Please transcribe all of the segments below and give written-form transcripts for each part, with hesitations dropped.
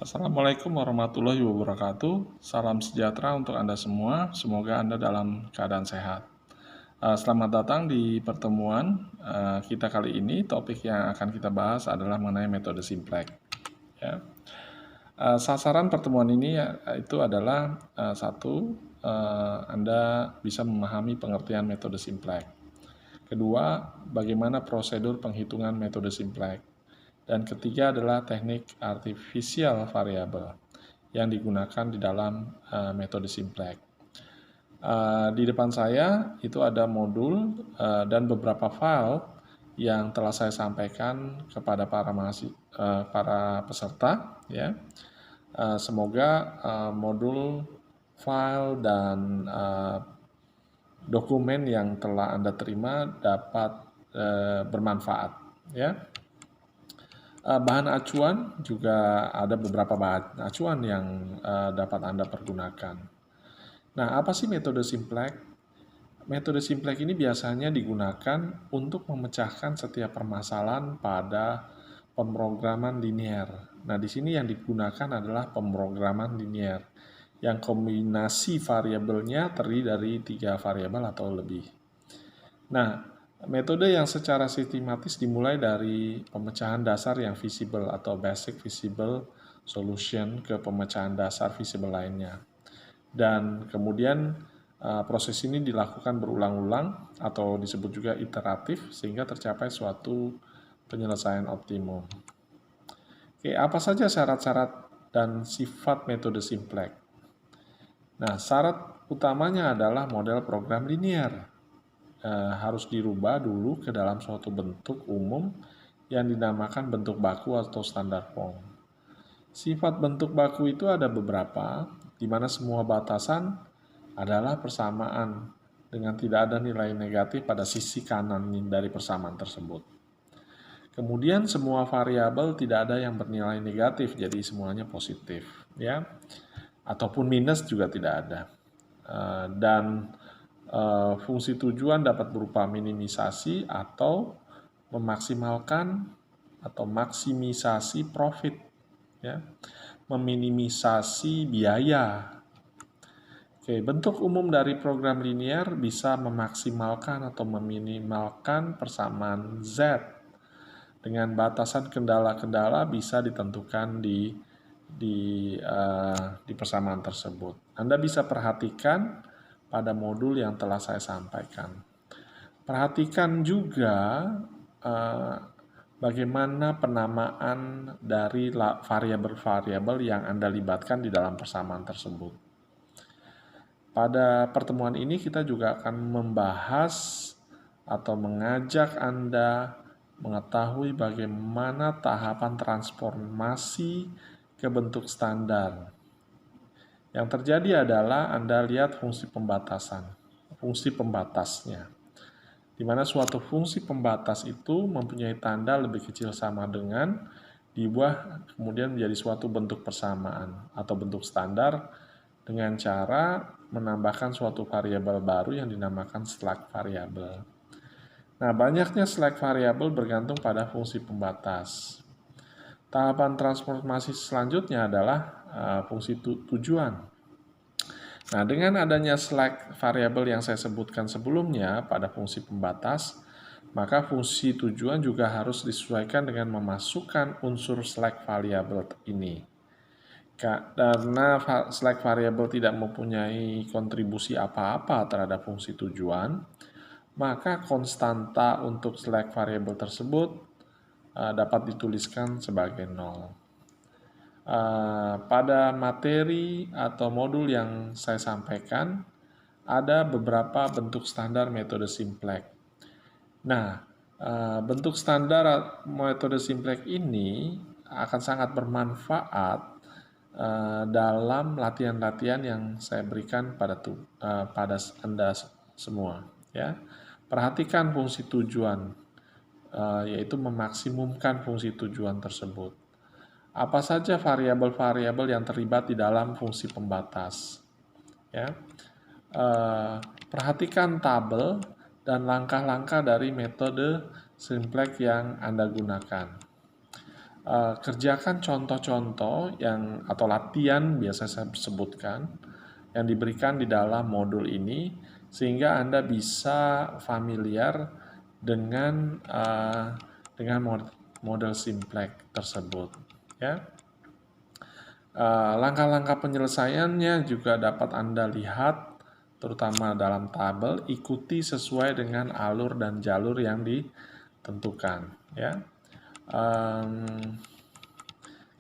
Assalamualaikum warahmatullahi wabarakatuh. Salam sejahtera untuk Anda semua. Semoga Anda dalam keadaan sehat. Selamat datang di pertemuan kita kali ini. Topik yang akan kita bahas adalah mengenai metode Simplex. Ya. Sasaran pertemuan ini itu adalah satu, Anda bisa memahami pengertian metode Simplex. Kedua, bagaimana prosedur penghitungan metode Simplex. Dan ketiga adalah teknik artificial variable yang digunakan di dalam metode Simplex. Di depan saya itu ada modul dan beberapa file yang telah saya sampaikan kepada para peserta. Ya. Semoga modul, file, dan dokumen yang telah Anda terima dapat bermanfaat. Ya. Bahan acuan juga ada beberapa bahan acuan yang dapat Anda pergunakan. Nah, apa sih metode Simplex? Metode Simplex ini biasanya digunakan untuk memecahkan setiap permasalahan pada pemrograman linear. Nah, di sini yang digunakan adalah pemrograman linear yang kombinasi variabelnya terdiri dari 3 variabel atau lebih. Nah, metode yang secara sistematis dimulai dari pemecahan dasar yang visible atau basic visible solution ke pemecahan dasar visible lainnya. Dan kemudian proses ini dilakukan berulang-ulang atau disebut juga iteratif sehingga tercapai suatu penyelesaian optimum. Oke, apa saja syarat-syarat dan sifat metode Simplex? Nah, syarat utamanya adalah model program linear. Harus dirubah dulu ke dalam suatu bentuk umum yang dinamakan bentuk baku atau standar form. Sifat bentuk baku itu ada beberapa, di mana semua batasan adalah persamaan dengan tidak ada nilai negatif pada sisi kanan dari persamaan tersebut. Kemudian semua variabel tidak ada yang bernilai negatif, jadi semuanya positif, ya, ataupun minus juga tidak ada. Dan fungsi tujuan dapat berupa minimisasi atau memaksimalkan atau maksimisasi profit, ya, meminimisasi biaya. Oke, bentuk umum dari program linear bisa memaksimalkan atau meminimalkan persamaan Z dengan batasan kendala-kendala bisa ditentukan di persamaan tersebut. Anda bisa perhatikan pada modul yang telah saya sampaikan. Perhatikan juga bagaimana penamaan dari variabel-variabel yang Anda libatkan di dalam persamaan tersebut. Pada pertemuan ini kita juga akan membahas atau mengajak Anda mengetahui bagaimana tahapan transformasi ke bentuk standar. Yang terjadi adalah Anda lihat fungsi pembatasnya, di mana suatu fungsi pembatas itu mempunyai tanda lebih kecil sama dengan diubah kemudian menjadi suatu bentuk persamaan atau bentuk standar dengan cara menambahkan suatu variabel baru yang dinamakan slack variabel. Nah, banyaknya slack variabel bergantung pada fungsi pembatas. Tahapan transformasi selanjutnya adalah fungsi tujuan. Nah, dengan adanya slack variabel yang saya sebutkan sebelumnya pada fungsi pembatas, maka fungsi tujuan juga harus disesuaikan dengan memasukkan unsur slack variabel ini. Karena slack variabel tidak mempunyai kontribusi apa-apa terhadap fungsi tujuan, maka konstanta untuk slack variabel tersebut dapat dituliskan sebagai 0. Pada materi atau modul yang saya sampaikan, ada beberapa bentuk standar metode Simplex. Nah, bentuk standar metode Simplex ini akan sangat bermanfaat dalam latihan-latihan yang saya berikan pada Anda semua. Ya, perhatikan fungsi tujuan, yaitu memaksimumkan fungsi tujuan tersebut. Apa saja variabel-variabel yang terlibat di dalam fungsi pembatas. Ya. Perhatikan tabel dan langkah-langkah dari metode Simplex yang Anda gunakan. Kerjakan contoh-contoh yang atau latihan biasa saya sebutkan yang diberikan di dalam modul ini sehingga Anda bisa familiar dengan model simplex tersebut, ya. Langkah-langkah penyelesaiannya juga dapat Anda lihat terutama dalam tabel, ikuti sesuai dengan alur dan jalur yang ditentukan, ya.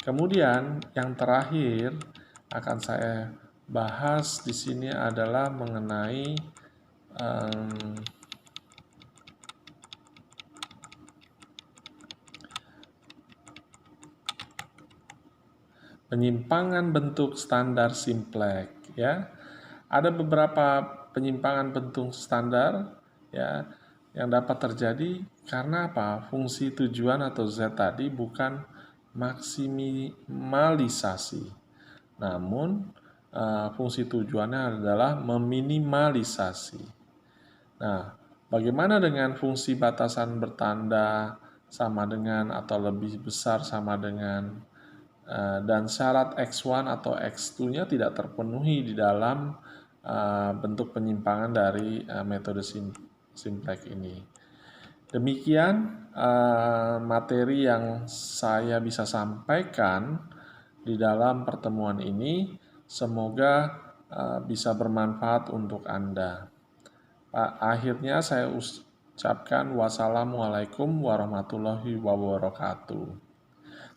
Kemudian yang terakhir akan saya bahas di sini adalah mengenai penyimpangan bentuk standar simplex, ya. Ada beberapa penyimpangan bentuk standar, ya, yang dapat terjadi karena apa? Fungsi tujuan atau Z tadi bukan maksimalisasi. Namun, fungsi tujuannya adalah meminimalisasi. Nah, bagaimana dengan fungsi batasan bertanda sama dengan atau lebih besar sama dengan dan syarat X1 atau X2-nya tidak terpenuhi di dalam bentuk penyimpangan dari metode simplex ini. Demikian materi yang saya bisa sampaikan di dalam pertemuan ini. Semoga bisa bermanfaat untuk Anda. Akhirnya saya ucapkan wassalamualaikum warahmatullahi wabarakatuh.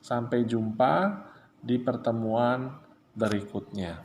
Sampai jumpa di pertemuan berikutnya.